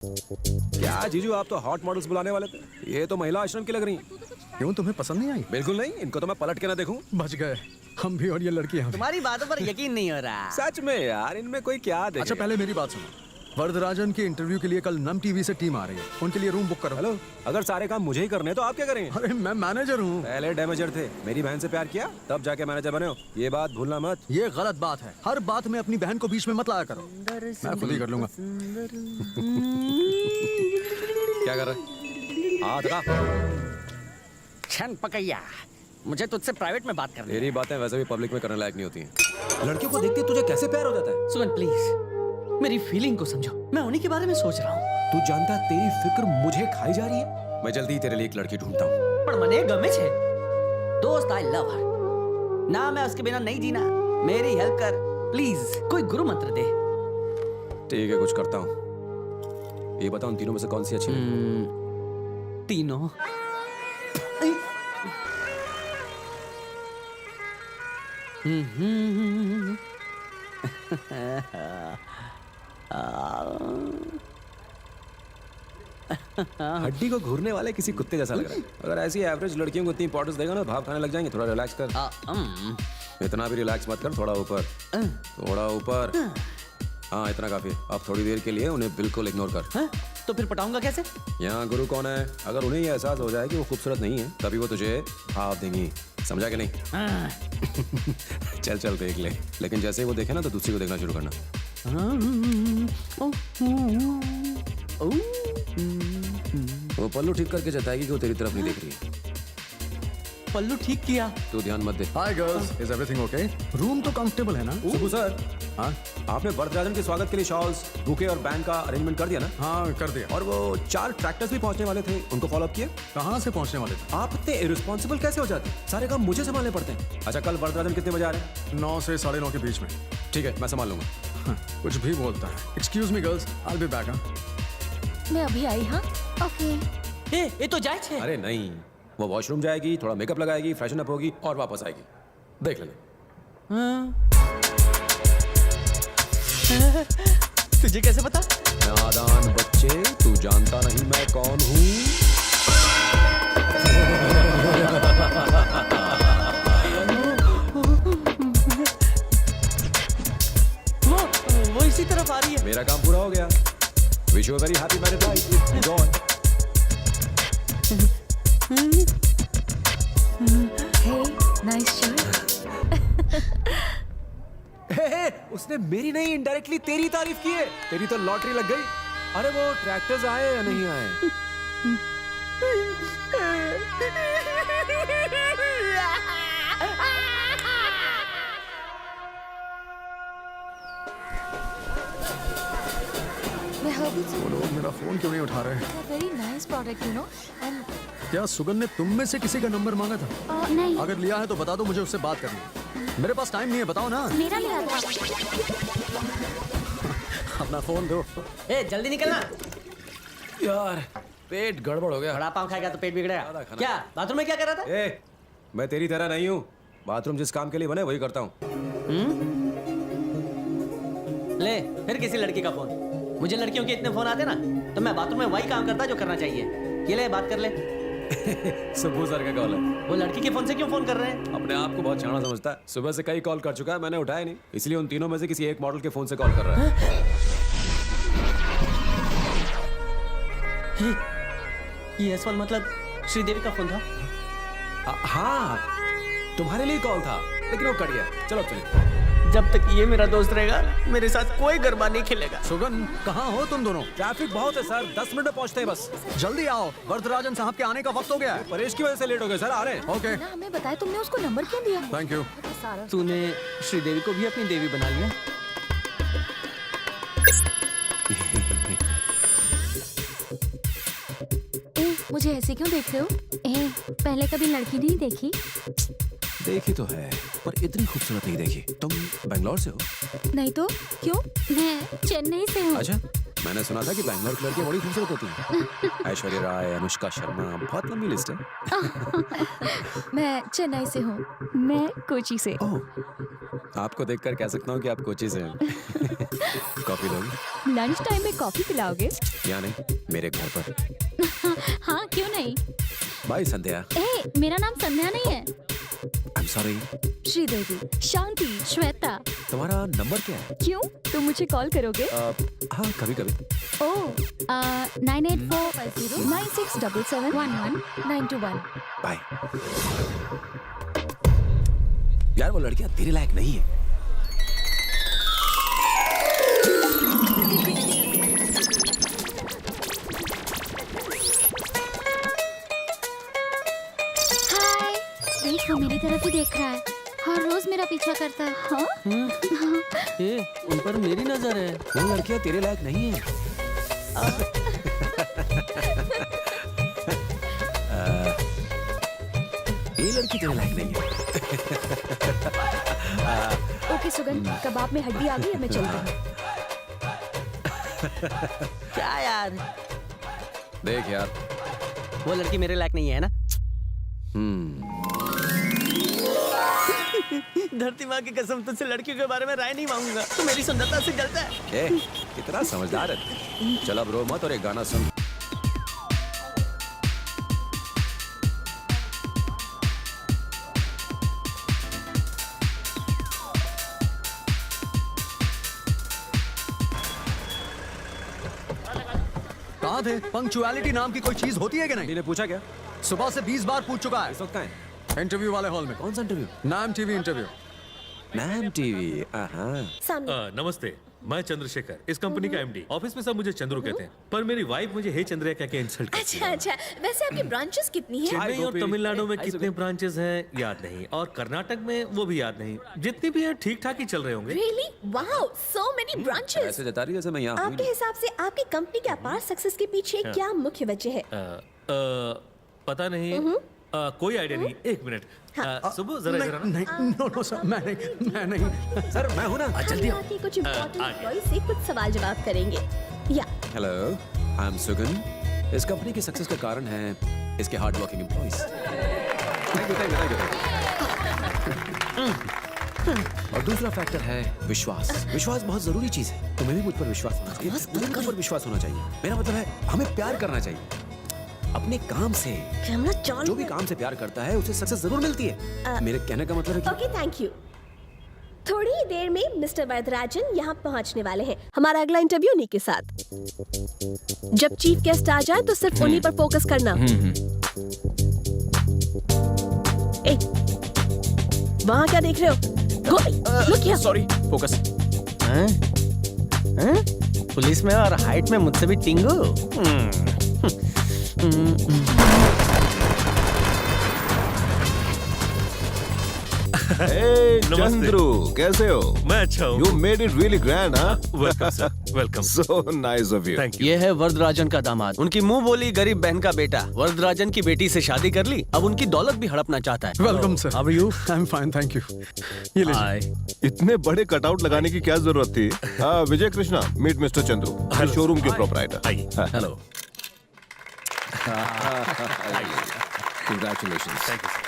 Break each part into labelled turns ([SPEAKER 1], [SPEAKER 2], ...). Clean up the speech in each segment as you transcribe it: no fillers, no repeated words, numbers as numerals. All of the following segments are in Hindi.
[SPEAKER 1] क्या जीजू, आप तो हॉट मॉडल्स बुलाने वाले थे, ये तो महिला आश्रम की लग रही हैं।
[SPEAKER 2] क्यों, तुम्हें पसंद नहीं आई?
[SPEAKER 1] बिल्कुल नहीं, इनको तो मैं पलट के ना देखूं।
[SPEAKER 2] बच गए हम भी और ये लड़की हम।
[SPEAKER 3] तुम्हारी बातों पर यकीन नहीं हो रहा।
[SPEAKER 1] सच में यार, इनमें कोई क्या देखेगा।
[SPEAKER 2] अच्छा पहले मेरी बात सुनो, वरदराजन के इंटरव्यू के लिए कल नम टीवी से टीम आ रही है, उनके लिए रूम बुक करो।
[SPEAKER 1] हेलो, अगर सारे काम मुझे ही करने हैं, तो आप क्या करेंगे?
[SPEAKER 2] अरे मैं मैनेजर हूँ।
[SPEAKER 1] पहले डैमेजर थे, मेरी बहन से प्यार किया तब जाके मैनेजर बने हो, ये बात भूलना मत।
[SPEAKER 2] ये गलत बात है, हर बात में अपनी बहन को बीच में मत लाया करो। मैं खुद ही कर लूंगा।
[SPEAKER 1] क्या कर रहे? हाथ रखा।
[SPEAKER 3] छन पकैया, मुझे तुझसे प्राइवेट में बात करनी है।
[SPEAKER 1] तेरी बातें वैसे भी पब्लिक में करने लायक नहीं होती हैं। लड़कियों को देखते तुझे कैसे प्यार हो जाता है?
[SPEAKER 3] सुमन प्लीज मेरी फीलिंग को समझो, मैं उन्हीं के बारे में सोच रहा हूँ।
[SPEAKER 1] तू जानता है तेरी फिक्र मुझे खाई जा रही है। मैं जल्दी ही तेरे लिए एक लड़की ढूंढता हूँ।
[SPEAKER 3] पर मने गमे छे दोस्त, आई लव हर ना, मैं उसके बिना नहीं जीना। मेरी हेल्प कर प्लीज, कोई गुरु मंत्र दे।
[SPEAKER 1] ठीक है, कुछ करता हूँ। ये बताओ, उन तीनों में से कौन सी अच्छी लगी?
[SPEAKER 3] तीनों।
[SPEAKER 1] हड्डी को घूरने वाले किसी कुत्ते जैसा लग रहा है। अगर ऐसी एवरेज लड़कियों को इतनी इंपॉर्टेंस देगा ना, भाव खाने लग जाएंगे। थोड़ा रिलैक्स कर। इतना भी रिलैक्स मत कर, थोड़ा ऊपर, थोड़ा ऊपर। हाँ, इतना काफी। अब थोड़ी देर के लिए उन्हें बिल्कुल इग्नोर कर।
[SPEAKER 3] तो फिर पटाऊंगा कैसे?
[SPEAKER 1] यहाँ गुरु कौन है? अगर उन्हें ये एहसास हो जाए कि वो खूबसूरत नहीं है, तभी वो तुझे भाव देंगी। समझा कि नहीं? चल चल देख ले, लेकिन जैसे ही वो देखे ना, तो दूसरी को देखना शुरू करना। वो पल्लू ठीक करके जताएगी कि वो तेरी तरफ नहीं देख रही है।
[SPEAKER 3] पल्लू ठीक किया।
[SPEAKER 1] तू ध्यान मत दे।
[SPEAKER 2] Hi girls, is everything okay? Room तो कंफर्टेबल है ना?
[SPEAKER 1] सुबह सर,
[SPEAKER 2] हाँ
[SPEAKER 1] आपने वरदराजन के स्वागत के लिए शॉल्स, बुके और बैंड का अरेंजमेंट कर दिया ना?
[SPEAKER 2] हाँ कर दिया।
[SPEAKER 1] और वो 4 ट्रैक्टर्स भी पहुंचने वाले थे, उनको फॉलो अप किया?
[SPEAKER 2] कहाँ से पहुँचने वाले थे?
[SPEAKER 1] आप इतने इरिस्पॉन्सिबल कैसे हो जाते हैं? सारे काम मुझे संभालने पड़ते हैं। अच्छा, कल वरदराजन कितने बजे आ रहे हैं?
[SPEAKER 2] 9 से 9:30 के बीच में।
[SPEAKER 1] ठीक है, मैं संभाल लूंगा।
[SPEAKER 2] हाँ, कुछ भी बोलता है। Excuse me girls, I will be back.
[SPEAKER 4] मैं अभी आई। हाँ ओके।
[SPEAKER 3] ये तो जायज है।
[SPEAKER 1] अरे नहीं, वो वॉशरूम जाएगी, थोड़ा मेकअप लगाएगी, फ्रेशन अप होगी और वापस आएगी। देख लेना।
[SPEAKER 3] तुझे कैसे पता?
[SPEAKER 1] नादान बच्चे, तू जानता नहीं मैं कौन हूँ?
[SPEAKER 3] वो इसी तरफ आ रही है।
[SPEAKER 1] मेरा काम पूरा हो गया। Wish you a very happy married life. Enjoy.
[SPEAKER 4] Hey nice shirt.
[SPEAKER 1] उसने मेरी नहीं, इनडायरेक्टली तेरी तारीफ की है। तेरी तो लॉटरी लग गई। अरे वो ट्रैक्टर्स आए या नहीं आए?
[SPEAKER 4] मैं हर्बल से
[SPEAKER 2] वो लोग मेरा फोन क्यों नहीं उठा रहे?
[SPEAKER 4] Very nice product you know. And
[SPEAKER 2] क्या सुगन ने तुम में से किसी का नंबर मांगा था?
[SPEAKER 4] नहीं,
[SPEAKER 2] अगर लिया है तो बता दो, मुझे उससे बात करनी है। मेरे पास टाइम नहीं है, बताओ ना।
[SPEAKER 4] मेरा लिया था।
[SPEAKER 2] अपना फोन दो।
[SPEAKER 3] ए जल्दी निकलना।
[SPEAKER 1] यार, पेट गड़बड़ हो गया।
[SPEAKER 3] बड़ा पाव खाएगा तो पेट बिगड़ेगा।
[SPEAKER 1] ज्यादा खाना।
[SPEAKER 3] क्या बाथरूम में क्या कर रहा था?
[SPEAKER 1] ए, मैं तेरी तरह नहीं हूँ। बाथरूम जिस काम के लिए बने वही करता हूँ।
[SPEAKER 3] ले फिर किसी लड़की का फोन। मुझे लड़कियों के इतने फोन आते ना, तो मैं बाथरूम में वही काम करता जो करना चाहिए। ये ले बात कर ले।
[SPEAKER 1] सुबह सर का कॉल है।
[SPEAKER 3] वो लड़की के फोन से क्यों फोन कर रहे हैं?
[SPEAKER 1] अपने आप को बहुत शाना समझता है। सुबह से कई कॉल कर चुका है, मैंने उठाया नहीं, इसलिए उन तीनों में से किसी एक मॉडल के फोन से कॉल कर रहा है।
[SPEAKER 3] ये सवाल मतलब श्रीदेवी का फोन था?
[SPEAKER 1] हाँ, तुम्हारे लिए कॉल था, लेकिन वो कट गया। चलो चलिए।
[SPEAKER 3] जब तक ये मेरा दोस्त रहेगा, मेरे साथ कोई गरबा नहीं खेलेगा।
[SPEAKER 2] सुगन, कहाँ हो तुम दोनों?
[SPEAKER 1] ट्रैफिक बहुत है सर, 10 मिनट में पहुंचते हैं बस।
[SPEAKER 2] जल्दी आओ, वरदराजन साहब के आने का वक्त हो गया है।
[SPEAKER 1] परेश की वजह से लेट हो गए सर, आ रहे हैं।
[SPEAKER 2] ओके
[SPEAKER 4] ना हमें बताया, तुमने उसको नंबर क्यों दिया?
[SPEAKER 2] Thank you.
[SPEAKER 4] सारा
[SPEAKER 3] तूने श्रीदेवी को भी अपनी देवी बना लिया।
[SPEAKER 4] मुझे ऐसे क्यों देख रहे हो? पहले कभी लड़की नहीं देखी?
[SPEAKER 1] देखी तो है, पर इतनी खूबसूरत नहीं देखी। तुम बैंगलोर से हो?
[SPEAKER 4] नहीं तो क्यों? मैं चेन्नई से हूँ।
[SPEAKER 1] अच्छा, मैंने सुना था कि बैंगलोर की लड़कियां बड़ी खूबसूरत होती हैं। ऐश्वर्या राय, अनुष्का शर्मा, बहुत लंबी लिस्ट है।
[SPEAKER 4] मैं चेन्नई से हूँ। मैं कोची से।
[SPEAKER 1] ओह, आपको देखकर कह सकता हूँ कि आप कोची से हैं। कॉफी लोगे?
[SPEAKER 5] लंच टाइम में कॉफी पिलाओगे?
[SPEAKER 1] या नहीं, मेरे घर पर।
[SPEAKER 4] हाँ क्यों नहीं।
[SPEAKER 1] बाय संध्या।
[SPEAKER 4] ए मेरा नाम संध्या नहीं है।
[SPEAKER 1] I am sorry.
[SPEAKER 5] Sridevi, Shanti,
[SPEAKER 4] Shweta.
[SPEAKER 1] तुम्हारा नंबर क्या है?
[SPEAKER 5] क्यों तुम मुझे कॉल करोगे?
[SPEAKER 1] हाँ कभी कभी।
[SPEAKER 5] ओह
[SPEAKER 4] 98450
[SPEAKER 5] 967711
[SPEAKER 1] बाय। यार वो लड़कियां तेरे लायक नहीं है।
[SPEAKER 4] हाय। देख वो मेरी तरफ ही देख रहा है। हर रोज मेरा पीछा करता है।
[SPEAKER 5] हाँ?
[SPEAKER 3] ए, उन पर मेरी नजर है।
[SPEAKER 1] वो लड़कियां तेरे लायक नहीं है। ये लड़की तेरे लायक नहीं है।
[SPEAKER 5] ओके सुगंध, कबाब में हड्डी आ गई है, मैं चलती हूँ।
[SPEAKER 3] क्या यार,
[SPEAKER 1] देख यार।
[SPEAKER 3] वो लड़की मेरे लायक नहीं है ना। धरती माँ की कसम, तुझसे लड़कियों के बारे में राय नहीं मांगूंगा। तू मेरी सुंदरता से जलता है।
[SPEAKER 1] ए, कितना समझदार है। चल अब रो मत और एक गाना सुन।
[SPEAKER 2] कहाँ थे? पंक्चुअलिटी नाम की कोई चीज होती है कि नहीं?
[SPEAKER 1] ने पूछा क्या?
[SPEAKER 2] सुबह से 20 बार पूछ चुका है।
[SPEAKER 1] इस वक्त कहाँ है?
[SPEAKER 2] इंटरव्यू वाले हॉल में।
[SPEAKER 1] कौन सा इंटरव्यू?
[SPEAKER 2] नाम टीवी इंटरव्यू।
[SPEAKER 1] नाम टीवी।
[SPEAKER 6] नमस्ते, मैं चंद्रशेखर, इस कंपनी का एमडी। ऑफिस में सब मुझे चंद्रू कहते हैं, पर मेरी वाइफ मुझे हे चंद्रिया कह के इंसल्ट करती है।
[SPEAKER 7] अच्छा, वैसे आपकी ब्रांचेस कितनी है?
[SPEAKER 6] चेन्नई और तमिलनाडु में कितने ब्रांचेस हैं याद नहीं, और कर्नाटक में वो भी याद नहीं। जितनी भी हैं ठीक ठाक ही चल रहे होंगे।
[SPEAKER 7] Really? Wow, so many branches.
[SPEAKER 1] ऐसे जता रही है जैसे मैं यहाँ
[SPEAKER 7] आपके हिसाब से आपकी कंपनी के अपार सक्सेस के पीछे क्या मुख्य वजह है?
[SPEAKER 6] पता नहीं, कोई आइडिया नहीं। एक मिनट, सुबह जरा जरा ना।
[SPEAKER 2] नहीं, नो सर, मैं नहीं।
[SPEAKER 1] सर मैं हूँ ना।
[SPEAKER 7] जल्दी आके कुछ इम्पोर्टेंट एम्प्लॉय से कुछ सवाल जवाब करेंगे। या
[SPEAKER 1] हेलो, आई एम सुगन। इस कंपनी की सक्सेस का कारण है इसके hard working employees. Thank you. और दूसरा फैक्टर है विश्वास। विश्वास बहुत जरूरी चीज है। तुम्हें भी मुझ पर विश्वास होना चाहिए, मुझे तुम पर विश्वास होना चाहिए। मेरा मतलब है हमें प्यार करना चाहिए अपने काम से।
[SPEAKER 7] कैमरा चालू।
[SPEAKER 1] जो भी काम से प्यार करता है उसे सक्सेस जरूर मिलती है। मेरे कहने का मतलब है कि
[SPEAKER 7] ओके, थैंक यू। थोड़ी ही देर में मिस्टर वरदराजन यहाँ पहुँचने वाले हैं। हमारा अगला इंटरव्यू उन्हीं के साथ। जब चीफ गेस्ट आ जाए तो सिर्फ उन्हीं पर फोकस करना। ए, वहाँ क्या देख रहे हो? Look here.
[SPEAKER 3] Sorry, focus. Police में और हाइट में मुझसे भी टिंगू।
[SPEAKER 8] Hey, चंद्रू, कैसे हो?
[SPEAKER 6] मैं अच्छा हूँ।
[SPEAKER 8] You made it really grand, huh?
[SPEAKER 6] Welcome sir, welcome.
[SPEAKER 8] So nice of you.
[SPEAKER 6] Thank you.
[SPEAKER 3] ये है वरदराजन का दामाद। उनकी मुंह बोली गरीब बहन का बेटा। वरदराजन की बेटी से शादी कर ली, अब उनकी दौलत भी हड़पना चाहता है।
[SPEAKER 2] Welcome sir.
[SPEAKER 3] How are you?
[SPEAKER 2] I am fine, thank you. ये लीजिए।
[SPEAKER 8] इतने बड़े कटआउट लगाने की क्या जरूरत थी? Vijay Krishna, meet mister Chandru, showroom के प्रोपराइटर।
[SPEAKER 6] आइए।
[SPEAKER 3] Hello.
[SPEAKER 8] Congratulations.
[SPEAKER 6] Thank you sir.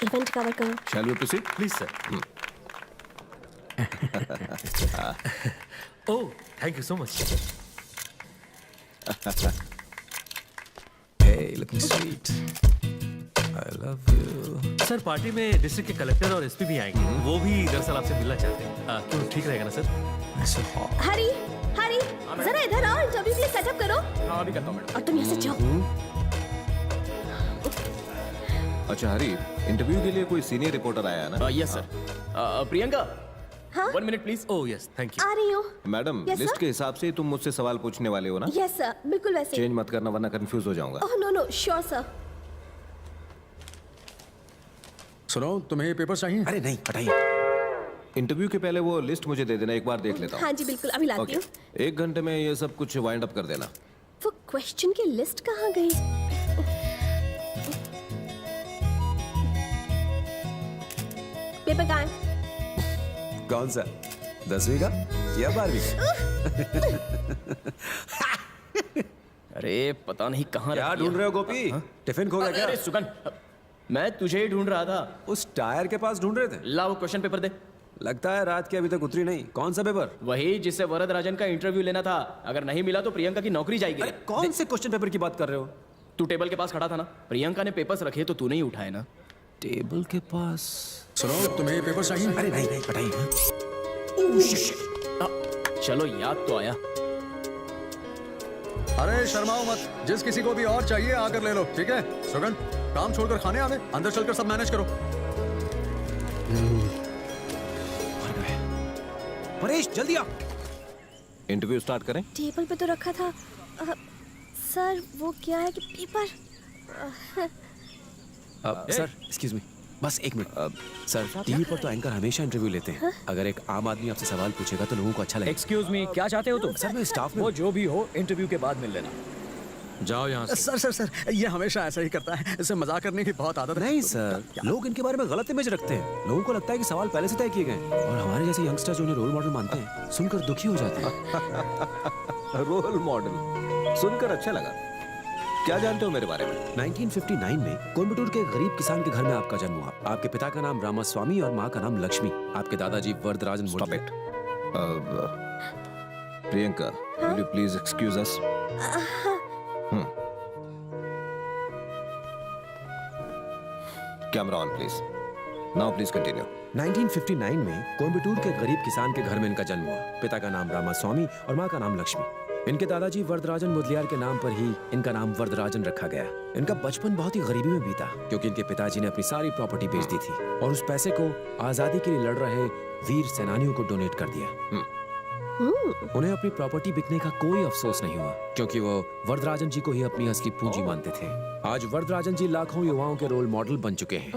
[SPEAKER 7] Event cover करो।
[SPEAKER 8] Shall we proceed?
[SPEAKER 6] Please sir. Oh, thank you so much.
[SPEAKER 1] hey, looking sweet. I love you.
[SPEAKER 6] Sir, party में डिस्ट्रिक्ट के कलेक्टर और एसपी भी आएंगे। वो भी दरअसल आपसे मिलना चाहते हैं। क्यों, ठीक रहेगा ना सर?
[SPEAKER 7] हरी, हरी, जरा इधर आओ, इंटरव्यू के लिए सेटअप करो। हाँ, अभी करता हूँ मैडम। और तुम यहाँ से जाओ।
[SPEAKER 8] अच्छा हरी, इंटरव्यू के लिए कोई सीनियर रिपोर्टर आया है ना?
[SPEAKER 3] Yes sir. प्रियंका,
[SPEAKER 7] हाँ?
[SPEAKER 3] 1 minute please.
[SPEAKER 6] Oh yes, thank you.
[SPEAKER 7] आ रही हूँ।
[SPEAKER 8] Madam,
[SPEAKER 7] Yes,
[SPEAKER 8] list
[SPEAKER 7] sir?
[SPEAKER 8] के हिसाब से तुम मुझसे सवाल पूछने वाले हो ना?
[SPEAKER 7] यस सर, बिल्कुल वैसे।
[SPEAKER 8] चेंज मत करना वरना कंफ्यूज हो जाऊंगा।
[SPEAKER 7] Oh no no, sure sir.
[SPEAKER 2] सुनो, तुम्हें ये पेपर चाहिए?
[SPEAKER 1] अरे नहीं, हटाइए।
[SPEAKER 8] इंटरव्यू के पहले वो लिस्ट मुझे दे देना, एक बार देख लेता हूँ।
[SPEAKER 7] हाँ जी बिल्कुल, अभी लाती
[SPEAKER 8] ओके,
[SPEAKER 7] हूँ।
[SPEAKER 8] 1 घंटे में ये सब कुछ वाइंड अप कर देना।
[SPEAKER 7] वो क्वेश्चन की लिस्ट कहाँ गई? पेपर कहाँ है?
[SPEAKER 1] कौन सा? 10वीं का या 12वीं का?
[SPEAKER 9] अरे पता नहीं कहाँ
[SPEAKER 1] क्या
[SPEAKER 9] रख
[SPEAKER 1] ढूंढ
[SPEAKER 9] दिया।
[SPEAKER 1] रहे हो गोपी? टिफिन खो गया क्या?
[SPEAKER 9] अरे सुगन, मैं तुझे ही ढूंढ रहा था।
[SPEAKER 1] उस टायर के पास ढूंढ रहे थे?
[SPEAKER 9] ला वो क्वेश्चन पेपर दे।
[SPEAKER 1] लगता है रात की अभी तक उतरी नहीं। कौन सा पेपर?
[SPEAKER 9] वही जिससे वरदराजन का इंटरव्यू लेना था। अगर नहीं मिला तो प्रियंका की नौकरी जाएगी।
[SPEAKER 1] अरे कौन से क्वेश्चन पेपर की बात कर रहे हो?
[SPEAKER 9] तू टेबल के पास खड़ा था ना, प्रियंका ने पेपर्स रखे तो तूने ही उठाए ना।
[SPEAKER 1] टेबल के पास।
[SPEAKER 2] सुनो, तुम्हें ये पेपर चाहिए?
[SPEAKER 1] अरे नहीं नहीं बताइए।
[SPEAKER 9] चलो याद तो आया।
[SPEAKER 2] अरे शर्माओ मत, जिस किसी को भी और चाहिए आकर ले लो, ठीक है? सुगन, काम छोड़कर खाने आवे, अंदर चलकर सब मैनेज करो।
[SPEAKER 1] परेश जल्दी आ।
[SPEAKER 8] इंटरव्यू स्टार्ट करें?
[SPEAKER 7] टेबल पे तो रखा था। सर वो क्या है कि पेपर।
[SPEAKER 1] सर एक्सक्यूज मी, बस एक मिनट। सर टीवी पर तो एंकर हमेशा इंटरव्यू लेते हैं। अगर एक आम आदमी आपसे सवाल पूछेगा तो लोगों को अच्छा लगेगा।
[SPEAKER 10] एक्सक्यूज मी, क्या चाहते हो तुम?
[SPEAKER 1] सर मैं स्टाफ में।
[SPEAKER 10] वो जो भी हो इंटरव्यू के बाद मिल लेना।
[SPEAKER 6] जाओ यहाँ से।
[SPEAKER 2] सर, ये हमेशा ऐसा ही करता है। इसे मजाक करने की बहुत आदत है।
[SPEAKER 1] नहीं सर, लोग इनके बारे में गलत इमेज रखते हैं। लोगों को लगता है कि सवाल पहले से तय किए गए हैं और हमारे जैसे यंगस्टर जो उन्हें रोल मॉडल मानते हैं सुनकर दुखी हो जाते हैं।
[SPEAKER 8] रोल मॉडल सुनकर अच्छा लगा। क्या जानते हो मेरे बारे में?
[SPEAKER 1] 1959 में कोयम्बटूर के गरीब किसान के घर में आपका जन्म हुआ। आपके पिता का नाम रामास्वामी और माँ का नाम लक्ष्मी। आपके दादाजी Varadarajan.
[SPEAKER 8] Stop it. Priyanka, will you please excuse us? Camera on, please. Now please continue.
[SPEAKER 1] 1959 में कोयम्बटूर के गरीब किसान के घर में इनका जन्म हुआ। पिता का नाम रामास्वामी और माँ का नाम लक्ष्मी। इनके दादाजी वरदराजन मुदलियार के नाम पर ही इनका नाम वरदराजन रखा गया। इनका बचपन बहुत ही गरीबी में बीता क्योंकि इनके पिताजी ने अपनी सारी प्रॉपर्टी बेच दी थी और उस पैसे को आजादी के लिए लड़ रहे वीर सेनानियों को डोनेट कर दिया। उन्हें अपनी प्रॉपर्टी बिकने का कोई अफसोस नहीं हुआ क्योंकि वो वरदराजन जी को ही अपनी असली पूंजी मानते थे। आज वरदराजन जी लाखों युवाओं के रोल मॉडल बन चुके हैं।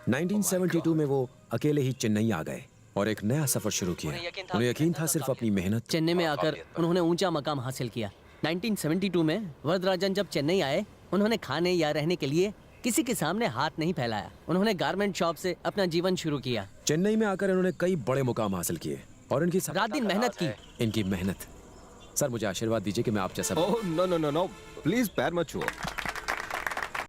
[SPEAKER 1] 1972 में वो अकेले ही चेन्नई आ गए और एक नया सफर शुरू किया। उन्हें यकीन था सिर्फ अपनी मेहनत।
[SPEAKER 3] चेन्नई में आकर उन्होंने ऊंचा मकाम हासिल किया। 1972 में वरदराजन जब चेन्नई आए, उन्होंने खाने या रहने के लिए किसी के सामने हाथ नहीं फैलाया। उन्होंने गारमेंट शॉप से अपना जीवन शुरू किया।
[SPEAKER 1] चेन्नई में आकर इन्होंने कई बड़े मुकाम हासिल किए और इनकी
[SPEAKER 3] रात दिन मेहनत की।
[SPEAKER 1] इनकी मेहनत। सर मुझे आशीर्वाद दीजिए कि मैं आप जैसा।
[SPEAKER 8] Oh no no no no! Please पैर मत छुओ।